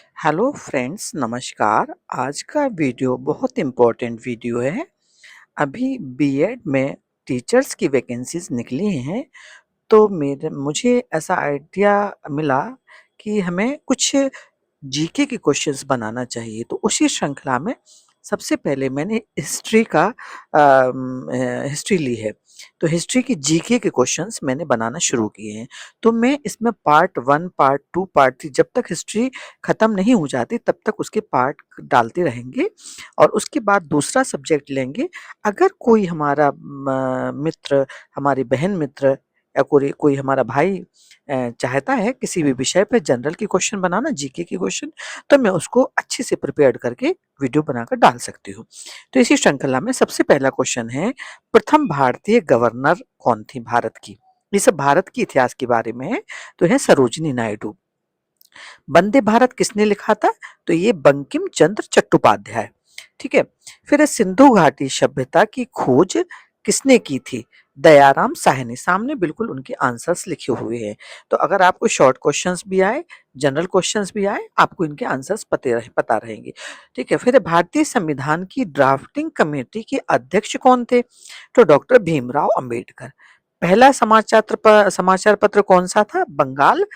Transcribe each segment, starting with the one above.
Hello friends, नमस्कार। आज का वीडियो बहुत इम्पोर्टेंट वीडियो है। अभी बीएड में टीचर्स की वैकेंसीज निकली हैं, तो मेरे मुझे ऐसा आइडिया मिला कि हमें कुछ जीके के क्वेश्चंस बनाना चाहिए। तो उसी श्रृंखला में सबसे पहले मैंने हिस्ट्री ली है। तो हिस्ट्री की जीके के क्वेश्चंस मैंने बनाना शुरू किए हैं। तो मैं इसमें पार्ट 1, पार्ट 2, पार्ट 3 जब तक हिस्ट्री खत्म नहीं हो जाती तब तक उसके पार्ट डालते रहेंगे और उसके बाद दूसरा सब्जेक्ट लेंगे। अगर कोई हमारा मित्र, हमारी बहन मित्र या कोई कोई हमारा भाई चाहता है किसी भी विषय पे जनरल की क्वेश्चन बनाना, जीके की क्वेश्चन, तो मैं उसको अच्छे से प्रिपेयर करके वीडियो बनाकर डाल सकती हूँ। तो इसी श्रृंखला में सबसे पहला क्वेश्चन है, प्रथम भारतीय गवर्नर कौन थी भारत की? ये सब भारत के इतिहास के बारे में है। तो है सरोजिनी नायडू। वंदे भारत किसने लिखा था? तो ये बंकिम चंद्र चट्टोपाध्याय। ठीक है। फिर है सिंधु घाटी सभ्यता की खोज किसने की थी? दयाराम साहनी। सामने बिल्कुल उनके आंसर्स लिखे हुए हैं। तो अगर आपको शॉर्ट क्वेश्चंस भी आए, जनरल क्वेश्चंस भी आए, आपको इनके आंसर्स पता रहेंगे। ठीक है। फिर भारतीय संविधान की ड्राफ्टिंग कमेटी के अध्यक्ष कौन थे? तो डॉक्टर भीमराव अंबेडकर। पहला समाचार पत्र कौन सा था? बंगाल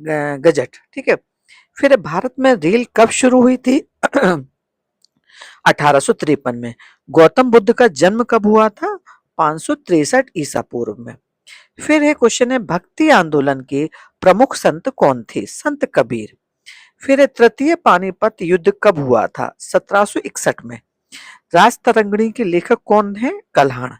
गजट। ठीक है। फिर भारत में रेल कब शुरू हुई थी? 1853 में। गौतम बुद्ध का जन्म कब हुआ था? 563 ईसा पूर्व में। फिर है क्वेश्चन है, भक्ति आंदोलन के प्रमुख संत कौन थे? संत कबीर। फिर है, तृतीय पानीपत युद्ध कब हुआ था? 1761 में। राजतरंगिणी के लेखक कौन है? कल्हण।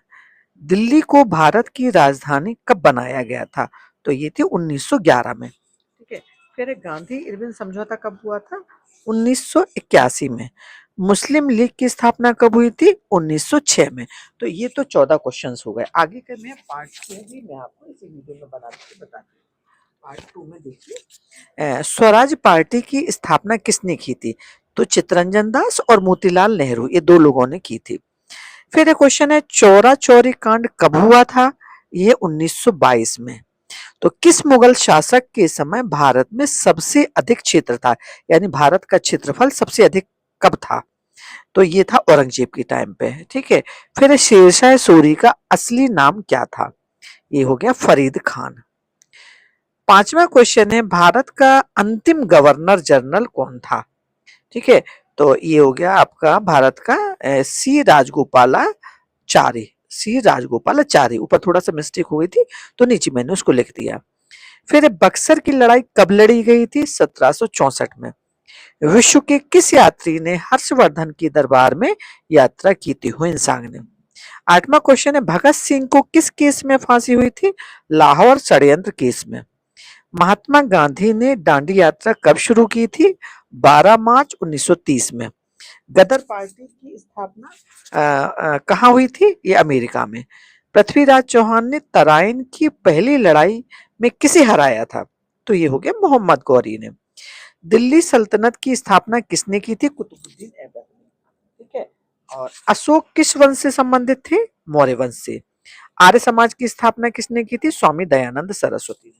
दिल्ली को भारत की राजधानी कब बनाया गया था? तो ये थी 1911 में। ठीक है। फिर गांधी इरविन समझौता कब हुआ था? 1981 में। मुस्लिम लीग की स्थापना कब हुई थी? 1906 में। तो ये तो 14 क्वेश्चंस हो गए। आगे के मैं पार्ट 2 भी मैं आपको इसी वीडियो में बना के बताती हूँ। पार्ट 2 में देखिए, स्वराज पार्टी की स्थापना किसने की थी? तो चित्तरंजन दास और मोतीलाल नेहरू, ये दो लोगों ने की थी। फिर एक क्वेश्चन है, चौरा चौरी कांड कब हुआ था? ये 1922 में। तो किस मुगल शासक के समय भारत में सबसे अधिक क्षेत्र था, यानी भारत का क्षेत्रफल सबसे अधिक कब था? तो ये था औरंगजेब के टाइम पे। ठीक है। फिर शेरशाह सूरी का असली नाम क्या था? ये हो गया फरीद खान। पांचवा क्वेश्चन है, भारत का अंतिम गवर्नर जनरल कौन था? ठीक है। तो ये हो गया आपका भारत का सी राजगोपालाचारी। ऊपर थोड़ा सा मिस्टेक हो गई थी तो नीचे मैंने उसको लिख दिया। फिर बक्सर की लड़ाई कब लड़ी गई थी? 1764 में। विश्व के किस यात्री ने हर्षवर्धन की दरबार में यात्रा की थी? ह्वेनसांग ने। आठवां क्वेश्चन है, भगत सिंह को किस केस में फांसी हुई थी? लाहौर षड्यंत्र केस में। महात्मा गांधी ने दांडी यात्रा कब शुरू की थी? 12 मार्च 1930 में। गदर पार्टी की स्थापना कहाँ हुई थी? ये अमेरिका में। पृथ्वीराज चौहान ने तराइन की पहली लड़ाई में किसे हराया था? तो ये हो गया मोहम्मद गौरी ने। दिल्ली सल्तनत की स्थापना किसने की थी? कुतुबुद्दीन ऐबक ने। ठीक है। और अशोक किस वंश से संबंधित थे? मौर्य वंश से। आर्य समाज की स्थापना किसने की थी? स्वामी दयानंद सरस्वती ने।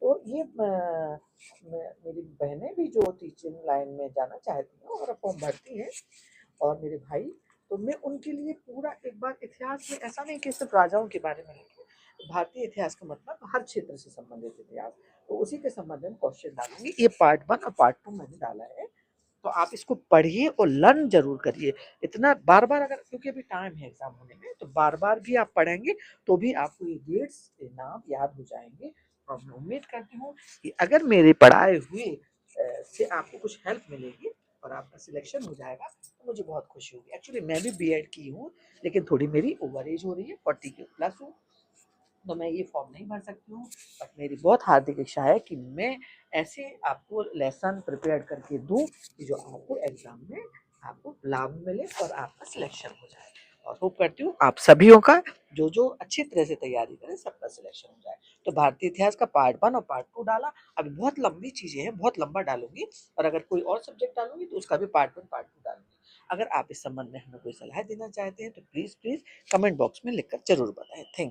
तो ये मेरी बहनें भी जो टीचिंग लाइन में जाना चाहती हैं और फॉर्म भरती हैं, और मेरे भाई, तो मैं उनके लिए पूरा एक बार इतिहास में, ऐसा नहीं कि सिर्फ राजाओं के बारे में लिखे, भारतीय इतिहास का मतलब हर क्षेत्र से संबंधित इतिहास, तो उसी के संबंध में क्वेश्चन डालूंगी। ये पार्ट 1 और पार्ट 2 मैंने डाला है। तो आप इसको पढ़िए और लर्न जरूर करिए। इतना बार बार, अगर क्योंकि अभी टाइम है एग्जाम होने में, तो बार बार भी आप पढ़ेंगे तो भी आपको ये डेट्स नाम याद हो जाएंगे। और मैं उम्मीद करती हूँ कि अगर मेरे पढ़ाए हुए से आपको कुछ हेल्प मिलेगी और आपका सिलेक्शन हो जाएगा तो मुझे बहुत खुशी होगी। एक्चुअली मैं भी बीएड की हूँ, लेकिन थोड़ी मेरी ओवर एज हो रही है, 40 के प्लस हूँ, तो मैं ये फॉर्म नहीं भर सकती हूँ। बट मेरी बहुत हार्दिक इच्छा है कि मैं ऐसे आपको लेसन प्रिपेयर करके दूं कि जो आपको एग्जाम में आपको लाभ मिले और आपका सिलेक्शन हो जाए। और होप करती हूँ आप सभीयों का, जो जो अच्छी तरह से तैयारी करें, सबका सिलेक्शन हो जाए। तो भारतीय इतिहास का पार्ट 1 और पार्ट 2 डाला। अभी बहुत लंबी चीजें हैं, बहुत लंबा डालूंगी, और अगर कोई और सब्जेक्ट डालूंगी तो उसका भी पार्ट 1 पार्ट 2 डालूंगी। अगर आप इस संबंध में हमें कोई सलाह देना चाहते हैं तो प्लीज प्लीज कमेंट बॉक्स में लिखकर जरूर बताएं। थैंक